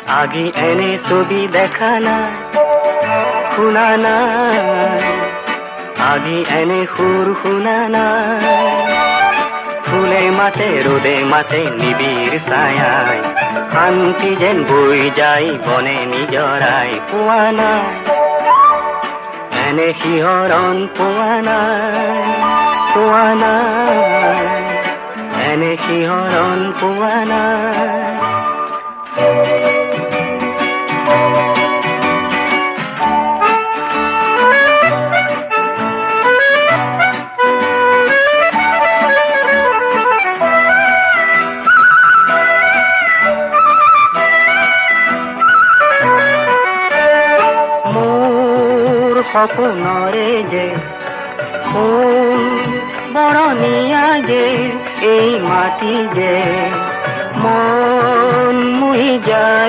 আগে এনে ছবি দেখা নাই, শুনা নাই, আগে এনে সুৰ শুনা নাই। ফুলে মাতে ৰোদে মাতে নিবিড় ছায়ায়, শান্তি যেন বই যায় বনে নিজৰাই। পোৱা নাই এনে শিহৰণ, পোৱা নাই, পোৱা নাই, এনে শিহৰণ পোৱা নাই। সপোনৰে যে ফুল বৰণীয়া যে, এই মাটি যে মন মুহি যায়।